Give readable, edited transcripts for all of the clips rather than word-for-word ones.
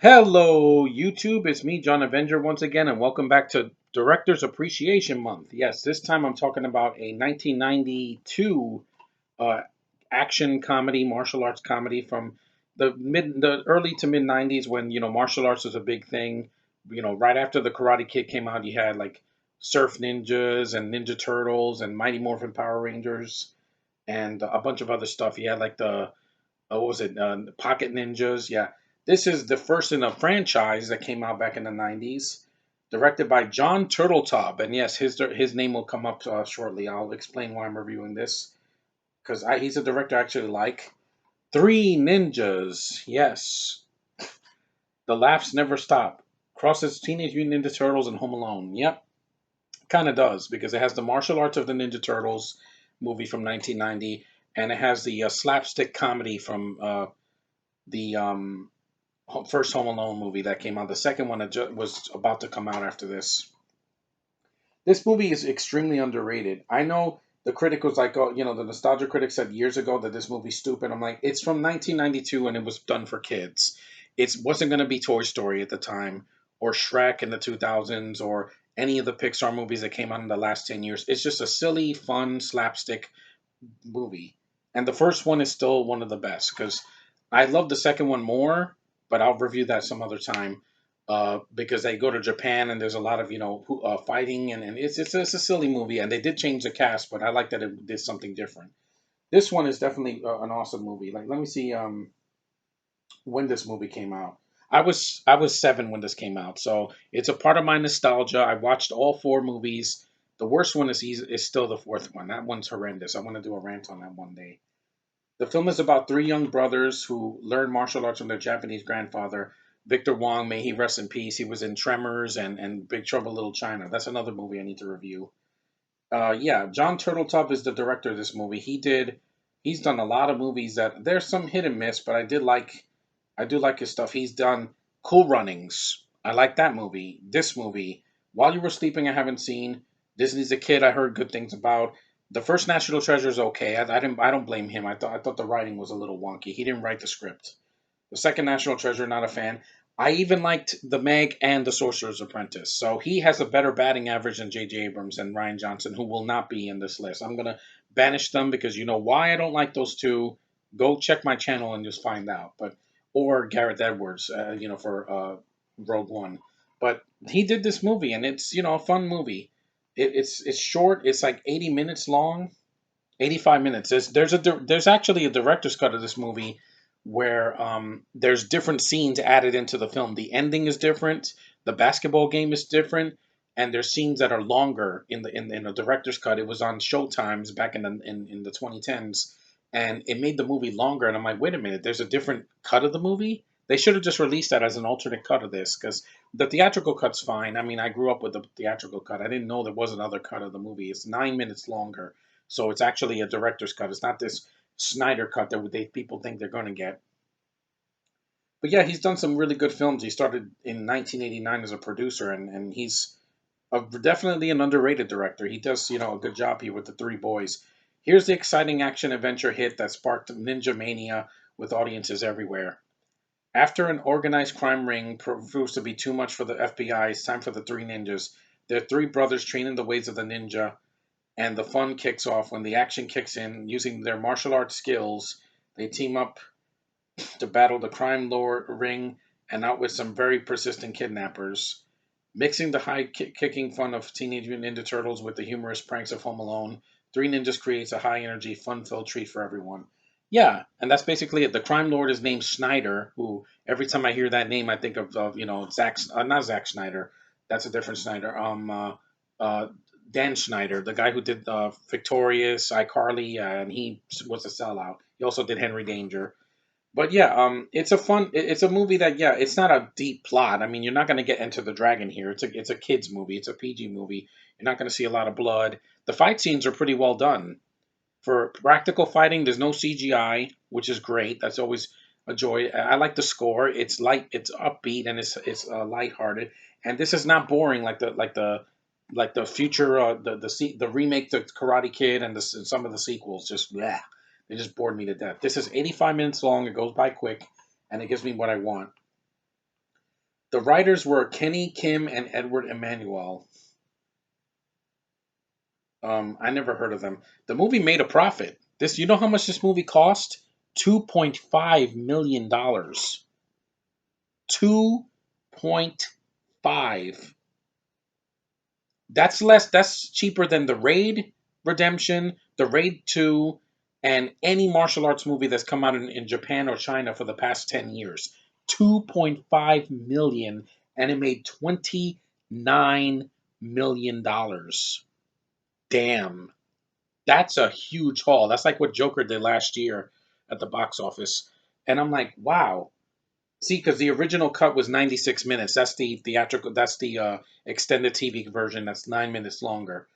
Hello, YouTube. It's me, John Avenger, once again, and welcome back to Directors Appreciation Month. Yes, this time I'm talking about a 1992 uh, action comedy, martial arts comedy from the early to mid 90s when martial arts was a big thing. Right after the Karate Kid came out, you had like Surf Ninjas and Ninja Turtles and Mighty Morphin Power Rangers and a bunch of other stuff. You had like the what was it? Pocket Ninjas. Yeah, this is the first in a franchise that came out back in the '90s, directed by John Turtletaub. And yes, his name will come up shortly. I'll explain why I'm reviewing this because he's a director I actually like. Three Ninjas. Yes, the laughs never stop. Crosses Teenage Mutant Ninja Turtles and Home Alone. Yep, kind of does because it has the martial arts of the Ninja Turtles movie from 1990, and it has the slapstick comedy from the first Home Alone movie that came out. The second one was about to come out after this. This movie is extremely underrated. I know the critic was like, oh, the nostalgia critic said years ago that this movie's stupid. I'm like, it's from 1992 and it was done for kids. It wasn't going to be Toy Story at the time or Shrek in the 2000s or any of the Pixar movies that came out in the last 10 years. It's just a silly, fun, slapstick movie. And the first one is still one of the best because I love the second one more, but I'll review that some other time. Because they go to Japan and there's a lot of fighting and it's a silly movie and they did change the cast, but I like that it did something different. This one is definitely an awesome movie. Like let me see when this movie came out. I was 7 when this came out, so it's a part of my nostalgia. I watched all four movies. The worst one is still the fourth one. That one's horrendous. I want to do a rant on that one day. The film is about three young brothers who learn martial arts from their Japanese grandfather, Victor Wong. May he rest in peace. He was in Tremors and Big Trouble in Little China. That's another movie I need to review. Yeah, John Turteltaub is the director of this movie. He's done a lot of movies that there's some hit and miss, but I do like his stuff. He's done Cool Runnings. I like that movie. This movie, While You Were Sleeping, I haven't seen. Disney's a Kid. I heard good things about. The first National Treasure is okay. I don't blame him. I thought the writing was a little wonky. He didn't write the script. The second National Treasure, not a fan. I even liked The Meg and The Sorcerer's Apprentice. So he has a better batting average than J.J. Abrams and Ryan Johnson, who will not be in this list. I'm gonna banish them because you know why I don't like those two. Go check my channel and just find out. But or Gareth Edwards, for Rogue One. But he did this movie, and it's a fun movie. It's short. It's like 80 minutes long, 85 minutes. There's actually a director's cut of this movie where there's different scenes added into the film. The ending is different. The basketball game is different, and there's scenes that are longer in the director's cut. It was on Showtimes back in the 2010s, and it made the movie longer. And I'm like, wait a minute, there's a different cut of the movie. They should have just released that as an alternate cut of this because the theatrical cut's fine. I mean, I grew up with the theatrical cut. I didn't know there was another cut of the movie. It's 9 minutes longer, so it's actually a director's cut. It's not this Snyder cut that people think they're going to get. But yeah, he's done some really good films. He started in 1989 as a producer, and he's definitely an underrated director. He does, a good job here with The Three Boys. Here's the exciting action adventure hit that sparked ninja mania with audiences everywhere. After an organized crime ring proves to be too much for the FBI, it's time for the three ninjas. Their three brothers train in the ways of the ninja, and the fun kicks off when the action kicks in. Using their martial arts skills, they team up to battle the crime lord ring and outwit some very persistent kidnappers. Mixing the high kicking fun of Teenage Mutant Ninja Turtles with the humorous pranks of Home Alone, Three Ninjas creates a high energy, fun filled treat for everyone. Yeah, and that's basically it. The crime lord is named Snyder, who every time I hear that name, I think of not Zack Snyder. That's a different Snyder. Uh, Dan Schneider, the guy who did Victorious, iCarly, and he was a sellout. He also did Henry Danger. But yeah, it's a movie that it's not a deep plot. I mean, you're not going to get Enter the Dragon here. It's a kids movie. It's a PG movie. You're not going to see a lot of blood. The fight scenes are pretty well done. For practical fighting, there's no CGI, which is great. That's always a joy. I like the score. It's light, it's upbeat, and it's lighthearted. And this is not boring like the future the remake the Karate Kid and some of the sequels. Just yeah, they just bored me to death. This is 85 minutes long. It goes by quick, and it gives me what I want. The writers were Kenny Kim and Edward Emmanuel. I never heard of them. The movie made a profit. This, you know how much this movie cost? $2.5 million. 2.5. That's less. That's cheaper than the Raid Redemption, the Raid 2, and any martial arts movie that's come out in Japan or China for the past 10 years. 2.5 million, and it made $29 million. Damn. That's a huge haul. That's like what Joker did last year at the box office. And I'm like, wow. See, because the original cut was 96 minutes. That's the theatrical, that's the extended TV version. That's 9 minutes longer.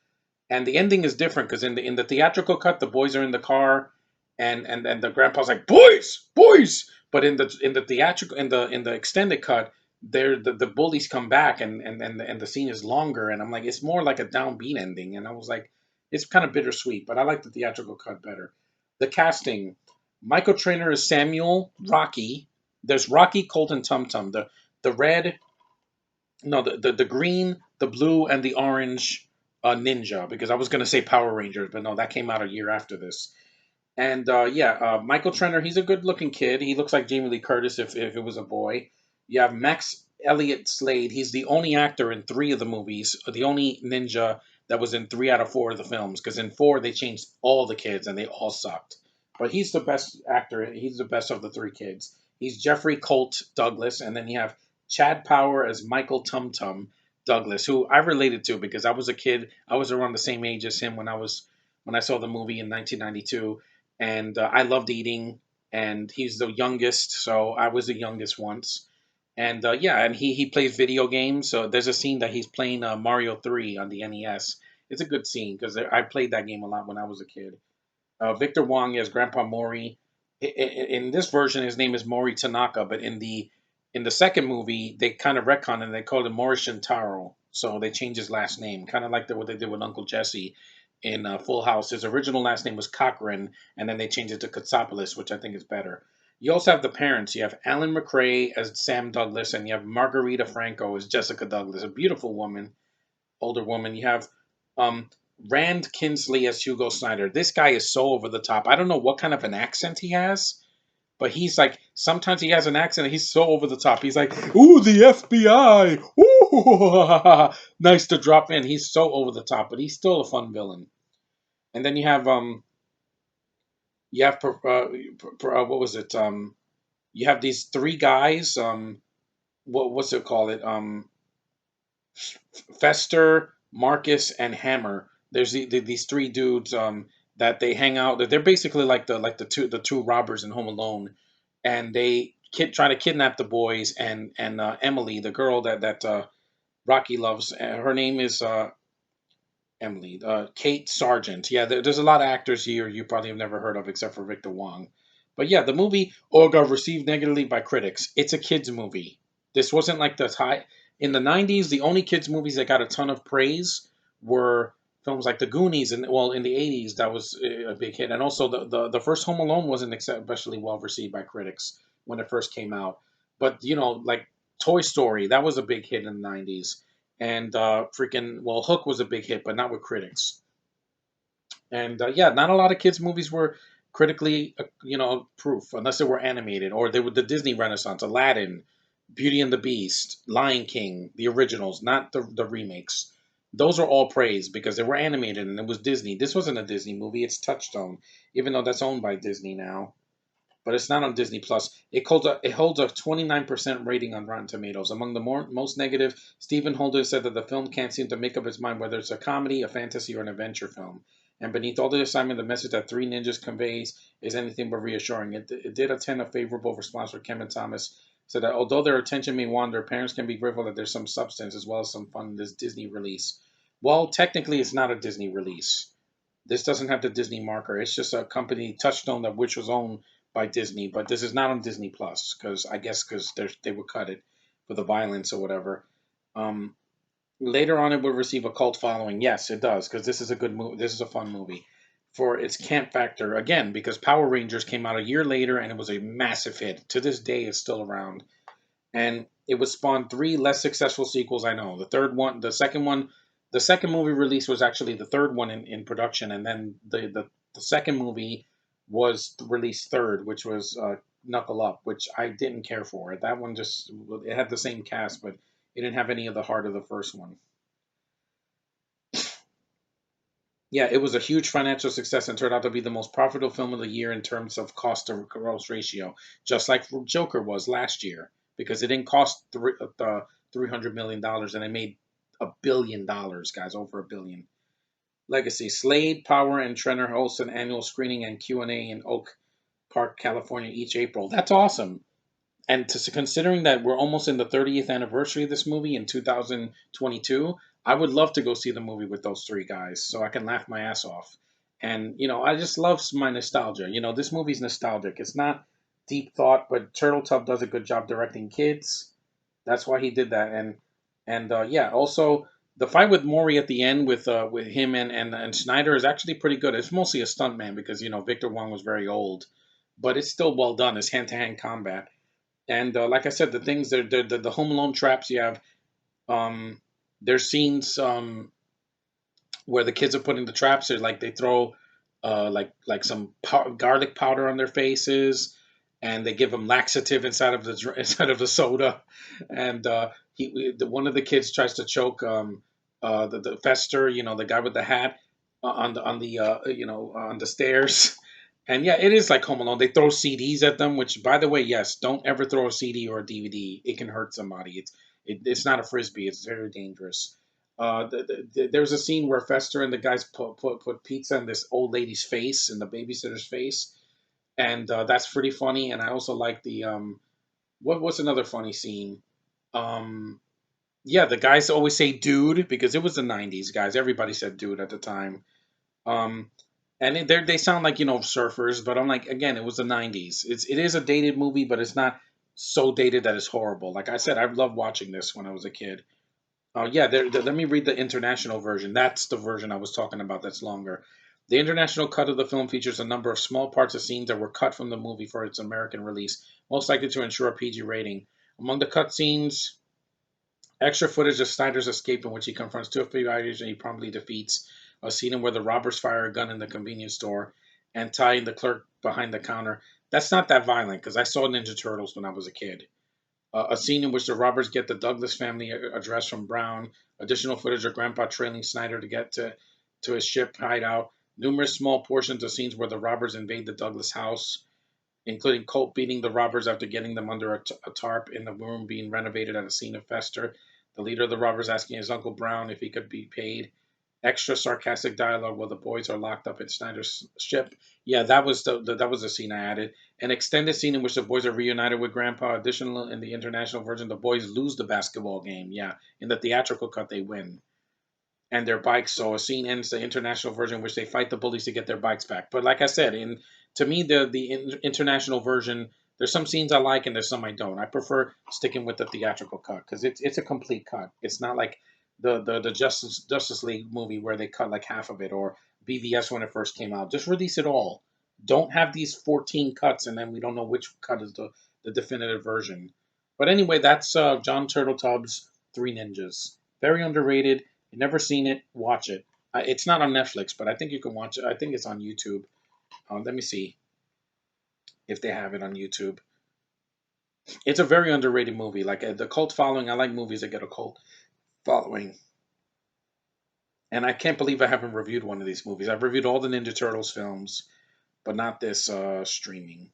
And the ending is different because in the theatrical cut, the boys are in the car, and the grandpa's like, boys, boys. But in the theatrical in the extended cut, the bullies come back, and the scene is longer. And I'm like, it's more like a downbeat ending. And I was like, it's kind of bittersweet, but I like the theatrical cut better. The casting: Michael Trainer is Samuel Rocky. There's Rocky Colton Tum Tum. The red, no, the green, the blue, and the orange ninja, because I was gonna say Power Rangers, but no, that came out a year after this. And yeah, Michael Trenner, he's a good looking kid. He looks like Jamie Lee Curtis if it was a boy. You have Max Elliott Slade. He's the only actor in three of the movies, the only ninja that was in three out of four of the films, because in four they changed all the kids and they all sucked. But he's the best actor. He's the best of the three kids. He's Jeffrey Colt Douglas, and then you have Chad Power as Michael Tum Tum Douglas, who I related to because I was a kid. I was around the same age as him when I saw the movie in 1992, and I loved eating. And he's the youngest, so I was the youngest once. And yeah, and he plays video games. So there's a scene that he's playing Mario 3 on the NES. It's a good scene because I played that game a lot when I was a kid. Victor Wong as Grandpa Mori. In this version, his name is Mori Tanaka, but in the second movie, they kind of retconned and they called him Mori Shintaro. So they changed his last name, kind of like what they did with Uncle Jesse in Full House. His original last name was Cochran, and then they changed it to Katsopoulos, which I think is better. You also have the parents. You have Alan McRae as Sam Douglas, and you have Margarita Franco as Jessica Douglas, a beautiful woman, older woman. You have um, Rand Kinsley as Hugo Snyder. This guy is so over the top. I don't know what kind of an accent he has, but he's like, sometimes he has an accent. He's so over the top. He's like, "Ooh, the FBI! Ooh, nice to drop in." He's so over the top, but he's still a fun villain. And then you have what was it? You have these three guys. What's it called? Fester, Marcus, and Hammer. There's these three dudes that they hang out. They're basically like the two robbers in Home Alone, and they try to kidnap the boys and Emily, the girl that Rocky loves. Her name is Emily, Kate Sargent. Yeah, there's a lot of actors here you probably have never heard of except for Victor Wong. But yeah, the movie Olga received negatively by critics. It's a kids movie. This wasn't like the high in the '90s. The only kids movies that got a ton of praise were films like The Goonies, and well, in the '80s that was a big hit. And also the first Home Alone wasn't especially well received by critics when it first came out. But like Toy Story, that was a big hit in the '90s, and freaking well, Hook was a big hit, but not with critics. And yeah, not a lot of kids movies were critically proof unless they were animated, or they were the Disney Renaissance, Aladdin, Beauty and the Beast, Lion King, the originals, not the remakes. Those are all praised because they were animated and it was Disney. This wasn't a Disney movie, it's Touchstone, even though that's owned by Disney now, but it's not on Disney Plus. It holds a 29% rating on Rotten Tomatoes. Among the most negative, Stephen Holder said that the film can't seem to make up its mind whether it's a comedy, a fantasy, or an adventure film. And beneath all the excitement, the message that Three Ninjas conveys is anything but reassuring. It did attend a favorable response from Kevin Thomas. Said that although their attention may wander, parents can be grateful that there's some substance as well as some fun in this Disney release. Well, technically, it's not a Disney release. This doesn't have the Disney marker. It's just a company, Touchstone, that which was owned by Disney, but this is not on Disney Plus because I guess because they would cut it for the violence or whatever. Um, Later on, it will receive a cult following. Yes, it does because this is a good movie. This is a fun movie for its camp factor again because Power Rangers came out a year later and it was a massive hit. To this day, it's still around. And It would spawn three less successful sequels. I know the second movie release was actually the third one in production, and then the second movie was released third, which was Knuckle Up, which I didn't care for. That one just it had the same cast, but it didn't have any of the heart of the first one. Yeah, it was a huge financial success and turned out to be the most profitable film of the year in terms of cost to gross ratio, just like Joker was last year, because it didn't cost $300 million and it made $1 billion, guys, over $1 billion. Legacy: Slade, Power, and Trenner host an annual screening and Q&A in Oak Park, California, each April. That's awesome. And considering that we're almost in the 30th anniversary of this movie in 2022, I would love to go see the movie with those three guys so I can laugh my ass off. And I just love my nostalgia. This movie's nostalgic. It's not deep thought, but Turtletub does a good job directing kids. That's why he did that. And yeah, also the fight with Maury at the end with him and Schneider is actually pretty good. It's mostly a stunt man because Victor Wong was very old, but it's still well done. It's hand to hand combat. And like I said, the things the Home Alone traps you have. Um, there's scenes where the kids are putting the traps. They're like they throw like some garlic powder on their faces, and they give them laxative inside of the inside of the soda. And one of the kids tries to choke the Fester, the guy with the hat, on the stairs. And yeah, it is like Home Alone. They throw CDs at them, which, by the way, yes, don't ever throw a CD or a DVD. It can hurt somebody. It's not a frisbee. It's very dangerous. There's a scene where Fester and the guys put pizza in this old lady's face, in the babysitter's face, and that's pretty funny. And I also like the what's another funny scene? Um, yeah, the guys always say "dude" because it was the '90s, guys. Everybody said "dude" at the time. Um, and they sound like surfers, but I'm like, again, it was the '90s. It is a dated movie, but it's not so dated that it's horrible. Like I said, I loved watching this when I was a kid. Yeah, let me read the international version. That's the version I was talking about. That's longer. The international cut of the film features a number of small parts of scenes that were cut from the movie for its American release, most likely to ensure a PG rating. Among the cut scenes, extra footage of Snyder's escape in which he confronts two FBI's and he promptly defeats. A scene where the robbers fire a gun in the convenience store and tying the clerk behind the counter. That's not that violent because I saw Ninja Turtles when I was a kid. A scene in which the robbers get the Douglas family address from Brown. Additional footage of Grandpa trailing Snyder to get to his ship hideout. Numerous small portions of scenes where the robbers invade the Douglas house, including Colt beating the robbers after getting them under a tarp in the room being renovated at a scene of Fester. The leader of the robbers asking his Uncle Brown if he could be paid. Extra sarcastic dialogue while the boys are locked up in Snyder's ship. Yeah, that was the scene I added. An extended scene in which the boys are reunited with Grandpa. Additional in the international version, the boys lose the basketball game. Yeah, in the theatrical cut, they win and their bikes. So a scene ends the international version in which they fight the bullies to get their bikes back. But like I said, to me the international version, there's some scenes I like and there's some I don't. I prefer sticking with the theatrical cut because it's a complete cut. It's not like the Justice League movie where they cut like half of it or BVS when it first came out. Just release it all. Don't have these 14 cuts and then we don't know which cut is the definitive version. But anyway, that's John Turtletub's Three Ninjas. Very underrated. You've never seen it, watch it. It's not on Netflix, but I think you can watch it. I think it's on YouTube. Let me see if they have it on YouTube. It's a very underrated movie. Like the cult following. I like movies that get a cult following. And I can't believe I haven't reviewed one of these movies. I've reviewed all the Ninja Turtles films, but not this streaming.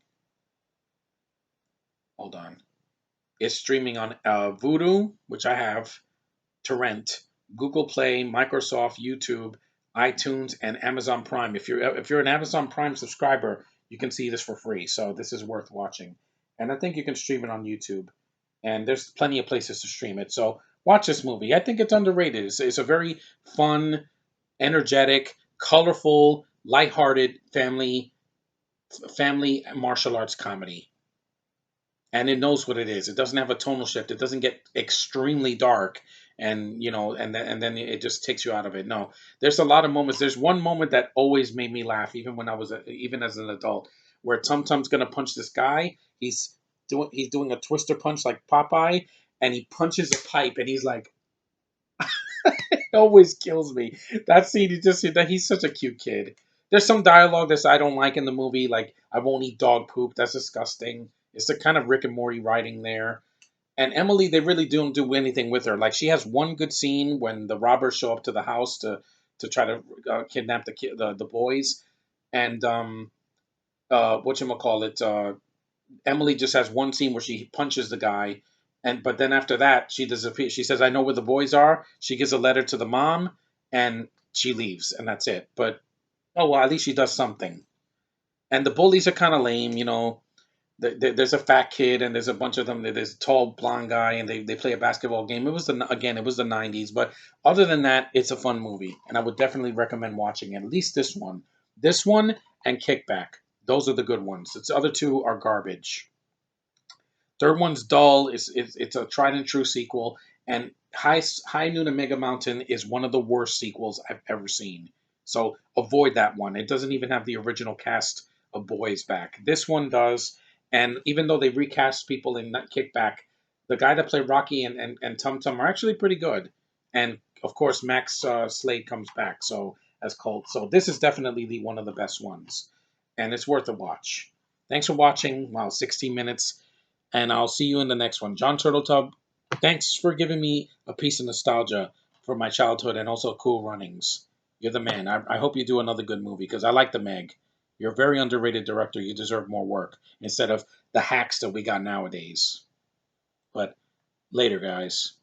Hold on. It's streaming on Vudu, which I have, to rent, Google Play, Microsoft, YouTube, iTunes, and Amazon Prime. If you're an Amazon Prime subscriber, you can see this for free. So this is worth watching. And I think you can stream it on YouTube. And there's plenty of places to stream it. So watch this movie. I think it's underrated. It's a very fun, energetic, colorful, lighthearted family martial arts comedy, and it knows what it is. It doesn't have a tonal shift. It doesn't get extremely dark, and and then it just takes you out of it. No, there's a lot of moments. There's one moment that always made me laugh, even when even as an adult, where Tum Tum's gonna punch this guy. He's doing a twister punch like Popeye, and he punches a pipe, and he's like, it always kills me. That scene, he just that he's such a cute kid. There's some dialogue that I don't like in the movie, like I won't eat dog poop. That's disgusting. It's the kind of Rick and Morty writing there. And Emily, they really don't do anything with her. Like she has one good scene when the robbers show up to the house to try to kidnap the boys, and what you call it, Emily just has one scene where she punches the guy, and but then after that she disappears. She says, "I know where the boys are." She gives a letter to the mom, and she leaves, and that's it. But oh well, at least she does something. And the bullies are kind of lame, you know. There's a fat kid, and there's a bunch of them. There's a tall blonde guy, and they play a basketball game. It was the '90s, but other than that, it's a fun movie, and I would definitely recommend watching at least this one, and Kickback. Those are the good ones. The other two are garbage. Third one's dull. It's a tried and true sequel, and High Noon and Mega Mountain is one of the worst sequels I've ever seen. So avoid that one. It doesn't even have the original cast of boys back. This one does, and even though they recast people in that Kickback, the guy that played Rocky and Tum Tum are actually pretty good. And of course, Max Slade comes back, so as Colt. So this is definitely one of the best ones, and it's worth a watch. Thanks for watching. Wow, 16 minutes, and I'll see you in the next one. John Turtletub, thanks for giving me a piece of nostalgia for my childhood and also Cool Runnings. You're the man. I hope you do another good movie because I like the Meg. You're a very underrated director. You deserve more work instead of the hacks that we got nowadays. But later, guys.